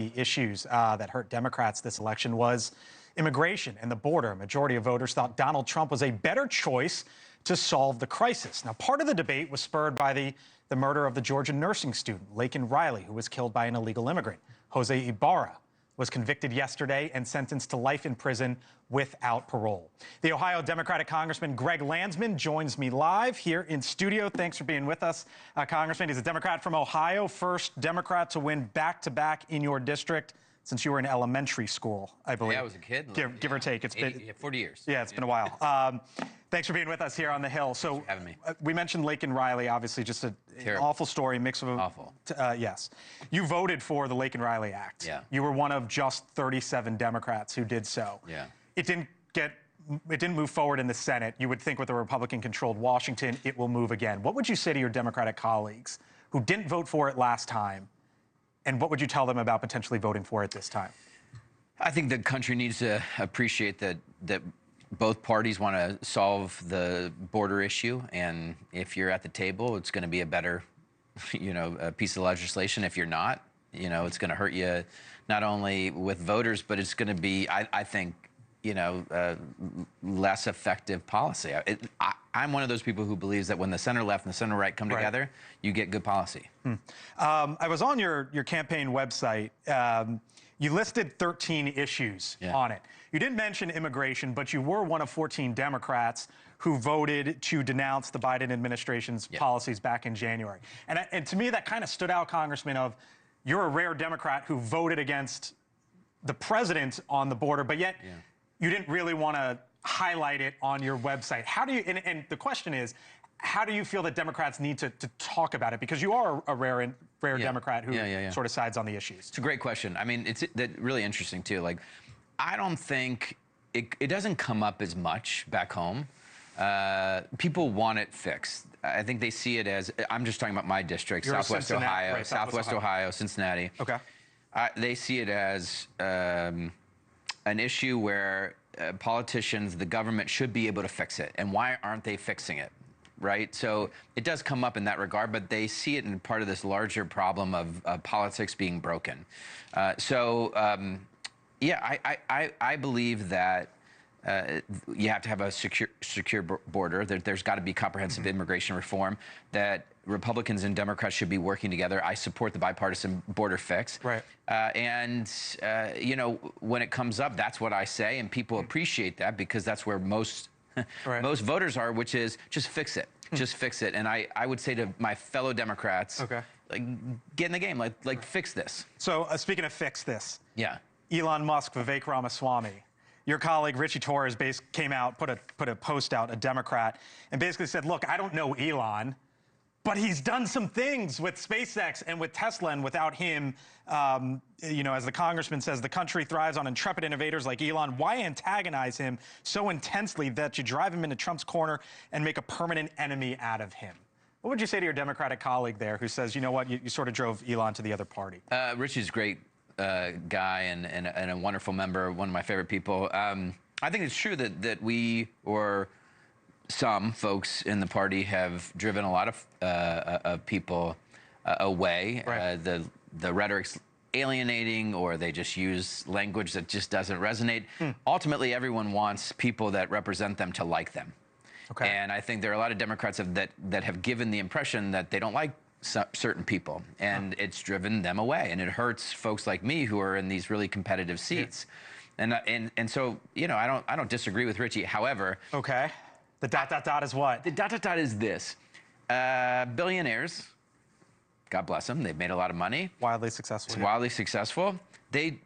The issues that hurt Democrats this election was immigration and the border. A majority of voters thought Donald Trump was a better choice to solve the crisis. Now, part of the debate was spurred by the murder of the Georgia nursing student, Laken Riley, who was killed by an illegal immigrant. Jose Ibarra was convicted yesterday and sentenced to life in prison without parole. The Ohio Democratic Congressman Greg Landsman joins me live here in studio. Thanks for being with us, Congressman. He's a Democrat from Ohio, first Democrat to win back-to-back in your district since you were in elementary school, I believe. Yeah, I was a kid. Give or take. It's been 40 years. Yeah, it's been a while. Thanks for being with us here on the Hill. So, Thanks for having me. We mentioned Laken Riley, obviously just an awful story, mix of awful. Yes, you voted for the Laken Riley Act. Yeah. You were one of just 37 Democrats who did so. Yeah. It didn't move forward in the Senate. You would think with a Republican-controlled Washington, it will move again. What would you say to your Democratic colleagues who didn't vote for it last time, and what would you tell them about potentially voting for it this time? I think the country needs to appreciate that both parties want to solve the border issue, and if you're at the table, it's going to be a better, a piece of legislation. If you're not, it's going to hurt you not only with voters, but it's going to be, I think, less effective policy. I'm one of those people who believes that when the center left and the center right come together, you get good policy. I was on your campaign website. You listed 13 issues on it. You didn't mention immigration, but you were one of 14 Democrats who voted to denounce the Biden administration's policies back in January. And to me, that kind of stood out, Congressman, of you're a rare Democrat who voted against the president on the border, but yet you didn't really want to highlight it on your website. How do you, and the question is, how do you feel that Democrats need to talk about it? Because you are a rare Democrat who sort of sides on the issues. It's a great question. I mean, it's really interesting, too. Like, I don't think it doesn't come up as much back home. People want it fixed. I think they see it as, I'm just talking about my district, Southwest Ohio, right, Southwest Ohio, Cincinnati. Okay. They see it as an issue where politicians, the government should be able to fix it. And why aren't they fixing it? Right? So it does come up in that regard, but they see it in part of this larger problem of politics being broken. Yeah, I believe that you have to have a secure border. There's got to be comprehensive immigration reform, that Republicans and Democrats should be working together. I support the bipartisan border fix. Right. When it comes up, that's what I say, and people appreciate that because that's where most most voters are, which is just fix it. Just fix it. And I would say to my fellow Democrats, like, get in the game, like fix this. So speaking of fix this. Yeah. Elon Musk, Vivek Ramaswamy, your colleague Richie Torres came out, put a post out, a Democrat, and basically said, look, I don't know Elon, but he's done some things with SpaceX and with Tesla, and without him, as the congressman says, the country thrives on intrepid innovators like Elon. Why antagonize him so intensely that you drive him into Trump's corner and make a permanent enemy out of him? What would you say to your Democratic colleague there who says, you know what, you sort of drove Elon to the other party? Richie's a great guy and a wonderful member, one of my favorite people. I think it's true that we, or some folks in the party, have driven a lot of people away. Right. The rhetoric's alienating, or they just use language that just doesn't resonate. Ultimately, everyone wants people that represent them to like them. Okay. And I think there are a lot of Democrats that have given the impression that they don't like certain people, and it's driven them away, and it hurts folks like me who are in these really competitive seats. And so, I don't disagree with Richie. However, the ... is what? The ... is this. Billionaires, God bless them, they've made a lot of money. Wildly successful. Wildly successful. They've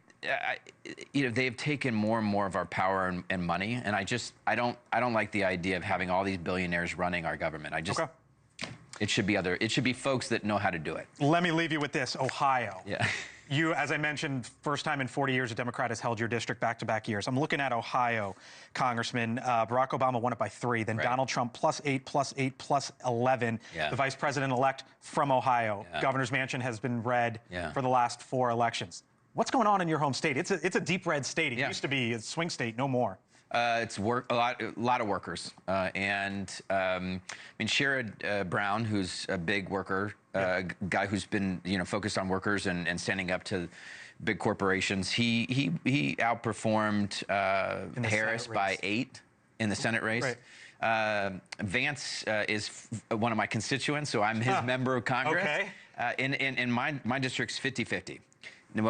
taken more and more of our power and money, and I don't like the idea of having all these billionaires running our government. It should be folks that know how to do it. Let me leave you with this, Ohio. Yeah. You, as I mentioned, first time in 40 years a Democrat has held your district back-to-back years. I'm looking at Ohio, Congressman. Barack Obama won it by 3, then Donald Trump +8, +8, +11. The vice president-elect from Ohio. Governor's mansion has been red for the last 4 elections. What's going on in your home state? It's a deep red state. It used to be a swing state, no more. It's a lot of workers, and I mean, Sherrod Brown, who's a big worker, guy who's been focused on workers and standing up to big corporations. He outperformed Harris by 8 in the Senate race. Right. Vance is one of my constituents, so I'm his member of Congress. Okay. In my district's 50-50.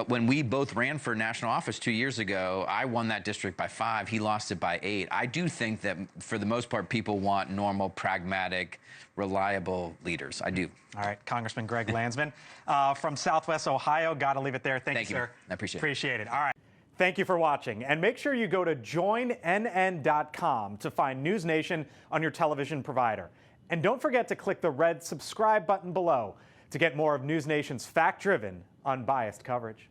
When we both ran for national office 2 years ago, I won that district by 5. He lost it by 8. I do think that, for the most part, people want normal, pragmatic, reliable leaders. I do. All right, Congressman Greg Landsman from Southwest Ohio. Got to leave it there. Thank you, sir. I appreciate it. Appreciate it. All right. Thank you for watching. And make sure you go to joinnn.com to find NewsNation on your television provider. And don't forget to click the red subscribe button below to get more of NewsNation's fact-driven, unbiased coverage.